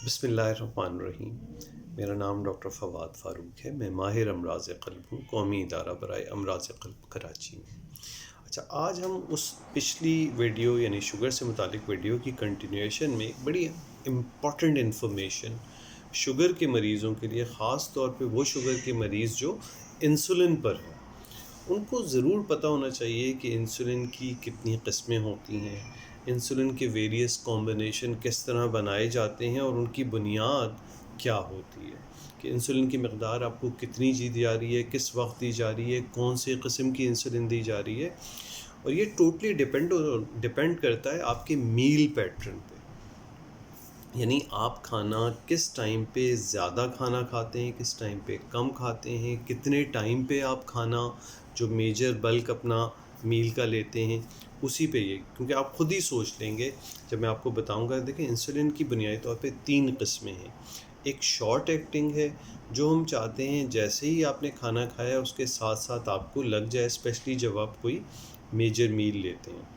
बिस्मिल्लाहिर्रहमानिर्रहीम। मेरा नाम डॉक्टर फवाद फ़ारूक है। मैं माहिर अमराज़ क़ल्ब हूँ, कौमी इदारा बराए अमराज़ क़ल्ब कराची में। अच्छा, आज हम उस पिछली वीडियो यानी शुगर से मुतालिक वीडियो की कंटिन्यूएशन में एक बड़ी इम्पॉर्टेंट इन्फॉर्मेशन शुगर के मरीज़ों के लिए, ख़ास तौर पे वो शुगर के मरीज़ जो इंसुलिन पर हैं, उनको ज़रूर पता होना चाहिए कि इंसुलिन की कितनी किस्में होती हैं, इंसुलिन के वेरियस कॉम्बिनेशन किस तरह बनाए जाते हैं और उनकी बुनियाद क्या होती है, कि इंसुलिन की मकदार आपको कितनी दी जा रही है, किस वक्त दी जा रही है, कौन से किस्म की इंसुलिन दी जा रही है। और ये टोटली डिपेंड करता है आपके मील पैटर्न पे, यानी आप खाना किस टाइम पे ज़्यादा खाना खाते हैं, किस टाइम पे कम खाते हैं, कितने टाइम पे आप खाना जो मेजर बल्क अपना मील का लेते हैं, उसी पे ये, क्योंकि आप ख़ुद ही सोच लेंगे जब मैं आपको बताऊंगा। देखिए, इंसुलिन की बुनियादी तौर पे 3 किस्में हैं। एक शॉर्ट एक्टिंग है, जो हम चाहते हैं जैसे ही आपने खाना खाया उसके साथ साथ आपको लग जाए, स्पेशली जब आप कोई मेजर मील लेते हैं।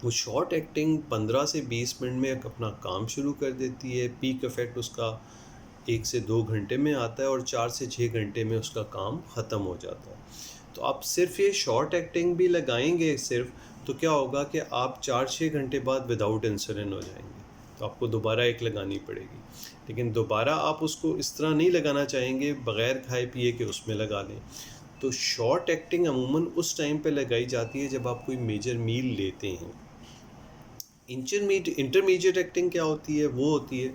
वो शॉर्ट एक्टिंग 15 से 20 मिनट में अपना काम शुरू कर देती है। पीक इफ़ेक्ट उसका 1 से 2 घंटे में आता है और 4 से 6 घंटे में उसका काम ख़त्म हो जाता है। तो आप सिर्फ ये शॉर्ट एक्टिंग भी लगाएंगे सिर्फ, तो क्या होगा कि आप 4-6 घंटे बाद विदाउट इंसुलिन हो जाएंगे, तो आपको दोबारा एक लगानी पड़ेगी। लेकिन दोबारा आप उसको इस तरह नहीं लगाना चाहेंगे बग़ैर खाए पिए कि उसमें लगा लें। तो शॉर्ट एक्टिंग अमूमन उस टाइम पे लगाई जाती है जब आप कोई मेजर मील लेते हैं। इंटरमीडिएट एक्टिंग क्या होती है? वो होती है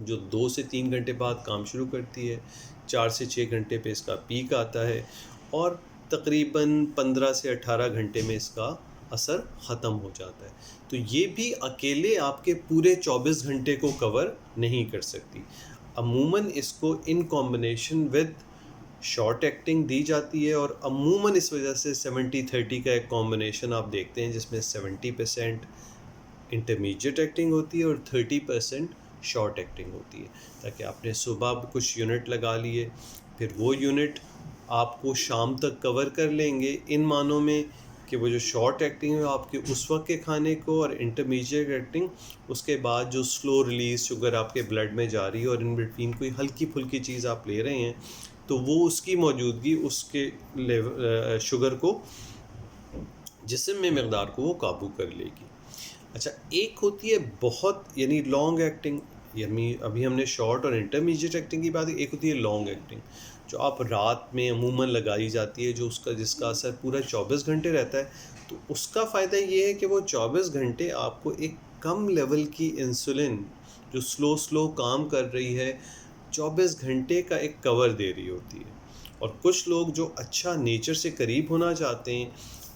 जो 2 से 3 घंटे बाद काम शुरू करती है, 4 से 6 घंटे पे इसका पीक आता है और तकरीबन 15 से 18 घंटे में इसका असर ख़त्म हो जाता है। तो ये भी अकेले आपके पूरे 24 घंटे को कवर नहीं कर सकती। अमूमन इसको in combination with short acting दी जाती है और अमूमन इस वजह से 70-30 का एक कॉम्बिनेशन आप देखते हैं, जिसमें 70% इंटरमीडिएट एक्टिंग होती है और 30% शॉर्ट एक्टिंग होती है, ताकि आपने सुबह कुछ यूनिट लगा लिए, फिर वो यूनिट आपको शाम तक कवर कर लेंगे, इन मानों में कि वो जो शॉर्ट एक्टिंग है आपके उस वक्त के खाने को, और इंटरमीडिएट एक्टिंग उसके बाद जो स्लो रिलीज़ शुगर आपके ब्लड में जा रही है और इन बिटवीन कोई हल्की फुल्की चीज़ आप ले रहे हैं, तो वो उसकी मौजूदगी उसके शुगर को, जिस्म में मकदार को वो काबू कर लेगी। अच्छा, एक होती है बहुत यानी लॉन्ग एक्टिंग, यानी अभी हमने शॉर्ट और इंटरमीडिएट एक्टिंग की बात की। एक होती है लॉन्ग एक्टिंग, जो आप रात में अमूमन लगाई जाती है, जो जिसका असर पूरा 24 घंटे रहता है। तो उसका फ़ायदा ये है कि वो 24 घंटे आपको एक कम लेवल की इंसुलिन जो स्लो काम कर रही है, 24 घंटे का एक कवर दे रही होती है। और कुछ लोग जो अच्छा नेचर से करीब होना चाहते हैं,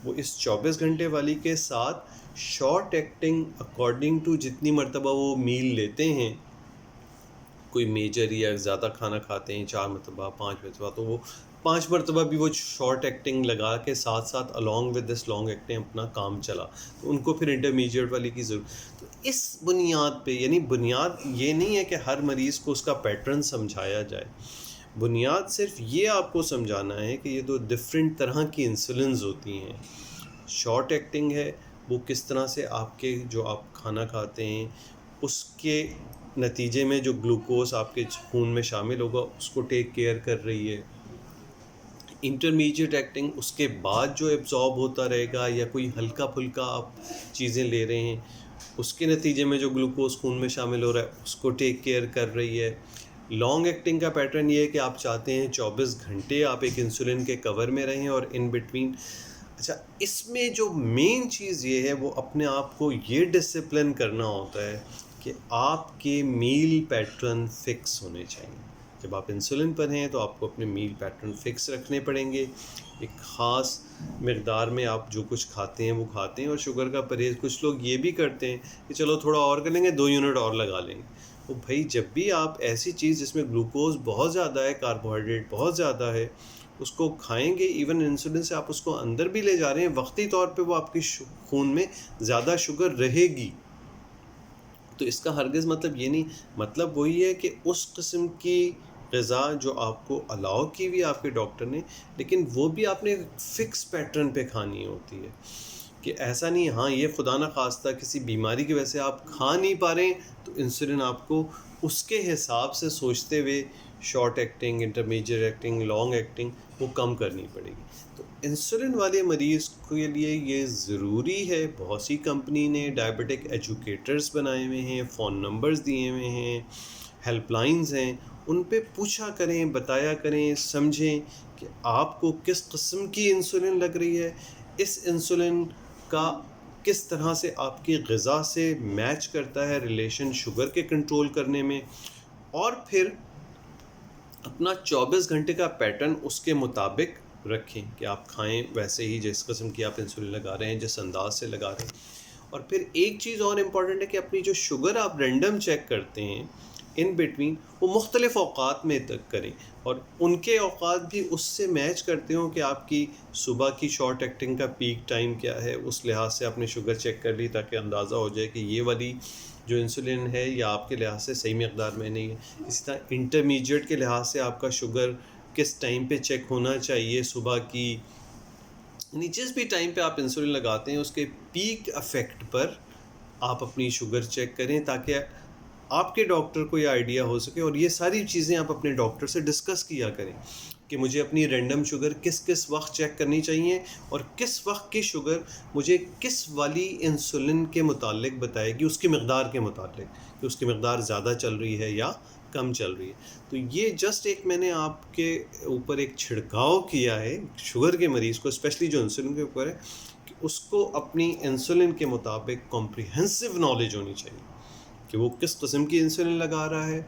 वो इस 24 घंटे वाली के साथ शॉर्ट एक्टिंग अकॉर्डिंग टू जितनी मरतबा वो मील लेते हैं, कोई मेजर या ज़्यादा खाना खाते हैं 4 मरतबा 5 मरतबा, तो वो 5 मरतबा भी वो शॉर्ट एक्टिंग लगा के साथ साथ along with this long acting अपना काम चला, तो उनको फिर इंटरमीडिएट वाली की ज़रूरत। तो इस बुनियाद पे, यानी बुनियाद ये नहीं है कि हर मरीज़ को उसका पैटर्न समझाया जाए, बुनियाद सिर्फ ये आपको समझाना है कि ये 2 डिफरेंट तरह की इंसुलिन्स होती हैं। शॉर्ट एक्टिंग है वो किस तरह से आपके जो आप खाना खाते हैं उसके नतीजे में जो ग्लूकोज आपके खून में शामिल होगा उसको टेक केयर कर रही है। इंटरमीडिएट एक्टिंग उसके बाद जो एब्जॉर्ब होता रहेगा, या कोई हल्का फुल्का आप चीज़ें ले रहे हैं उसके नतीजे में जो ग्लूकोज खून में शामिल हो रहा है उसको टेक केयर कर रही है। लॉन्ग एक्टिंग का पैटर्न ये है कि आप चाहते हैं 24 घंटे आप एक इंसुलिन के कवर में रहें और इन बिटवीन। अच्छा, इसमें जो मेन चीज़ ये है वो अपने आप को ये डिसिप्लिन करना होता है कि आपके मील पैटर्न फिक्स होने चाहिए। जब आप इंसुलिन पर हैं तो आपको अपने मील पैटर्न फिक्स रखने पड़ेंगे। एक ख़ास मकदार में आप जो कुछ खाते हैं वो खाते हैं, और शुगर का परहेज़ कुछ लोग ये भी करते हैं कि चलो थोड़ा और कर लेंगे, 2 यूनिट और लगा लेंगे। तो भाई, जब भी आप ऐसी चीज़ जिसमें ग्लूकोज बहुत ज़्यादा है, कार्बोहाइड्रेट बहुत ज़्यादा है, उसको खाएंगे, इवन इंसुलिन से आप उसको अंदर भी ले जा रहे हैं, वक्ती तौर पे वो आपकी खून में ज़्यादा शुगर रहेगी। तो इसका हरगिज़ मतलब ये नहीं, मतलब वही है कि उस किस्म की ग़िज़ा जो आपको अलाउ की हुई आपके डॉक्टर ने, लेकिन वो भी आपने फ़िक्स पैटर्न पे खानी होती है। کہ ایسا نہیں ہاں یہ خدا نہ خواستہ کسی بیماری کی وجہ سے آپ کھا نہیں پا رہے ہیں تو انسولن آپ کو اس کے حساب سے سوچتے ہوئے short acting, intermediate acting, long acting وہ کم کرنی پڑے گی. تو انسولن والے مریض کے لیے یہ ضروری ہے. بہت سی کمپنی نے ڈائبٹک ایجوکیٹرز بنائے ہوئے ہیں، فون نمبرز دیے ہوئے ہیں، ہیلپ لائنز ہیں، ان پہ پوچھا کریں، بتایا کریں، سمجھیں کہ آپ کو کس قسم کی انسولن لگ رہی ہے، اس انسولن کا کس طرح سے آپ کی غذا سے میچ کرتا ہے ریلیشن شوگر کے کنٹرول کرنے میں، اور پھر اپنا 24 گھنٹے کا پیٹرن اس کے مطابق رکھیں کہ آپ کھائیں ویسے ہی جس قسم کی آپ انسولن لگا رہے ہیں، جس انداز سے لگا رہے ہیں. اور پھر ایک چیز اور امپورٹنٹ ہے کہ اپنی جو شوگر آپ رینڈم چیک کرتے ہیں ان بٹوین، وہ مختلف اوقات میں تک کریں، اور ان کے اوقات بھی اس سے میچ کرتے ہوں کہ آپ کی صبح کی شارٹ ایکٹنگ کا پیک ٹائم کیا ہے. اس لحاظ سے آپ نے شوگر چیک کر لی تاکہ اندازہ ہو جائے کہ یہ والی جو انسولن ہے یا آپ کے لحاظ سے صحیح مقدار میں نہیں ہے. اسی طرح انٹرمیڈیٹ کے لحاظ سے آپ کا شوگر کس ٹائم پہ چیک ہونا چاہیے صبح کی، یعنی جس بھی ٹائم پہ آپ انسولن لگاتے ہیں اس کے پیک افیکٹ پر آپ اپنی شوگر چیک کریں تاکہ آپ کے ڈاکٹر کو یہ آئیڈیا ہو سکے. اور یہ ساری چیزیں آپ اپنے ڈاکٹر سے ڈسکس کیا کریں کہ مجھے اپنی رینڈم شوگر کس کس وقت چیک کرنی چاہیے، اور کس وقت کی شوگر مجھے کس والی انسولن کے متعلق بتائے گی، اس کی مقدار کے متعلق کہ اس کی مقدار زیادہ چل رہی ہے یا کم چل رہی ہے. تو یہ جسٹ ایک میں نے آپ کے اوپر ایک چھڑکاؤ کیا ہے شوگر کے مریض کو، اسپیشلی جو انسولن کے اوپر ہے، کہ اس کو اپنی انسولن کے مطابق کمپریہنسو نالج ہونی چاہیے کہ وہ کس قسم کی انسولن لگا رہا ہے،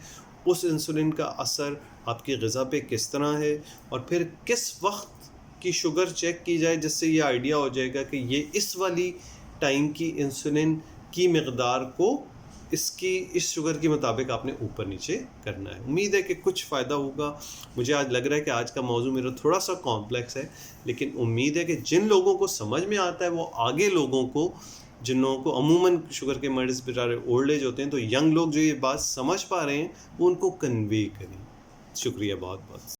اس انسولن کا اثر آپ کی غذا پہ کس طرح ہے، اور پھر کس وقت کی شوگر چیک کی جائے جس سے یہ آئیڈیا ہو جائے گا کہ یہ اس والی ٹائم کی انسولن کی مقدار کو اس شوگر کے مطابق آپ نے اوپر نیچے کرنا ہے. امید ہے کہ کچھ فائدہ ہوگا. مجھے آج لگ رہا ہے کہ آج کا موضوع میرا تھوڑا سا کمپلیکس ہے، لیکن امید ہے کہ جن لوگوں کو سمجھ میں آتا ہے وہ آگے لوگوں کو، جن لوگوں کو عموماً شوگر کے مرض بیچارے اولڈ ایج ہوتے ہیں، تو ینگ لوگ جو یہ بات سمجھ پا رہے ہیں وہ ان کو کنوے کریں. شکریہ بہت بہت.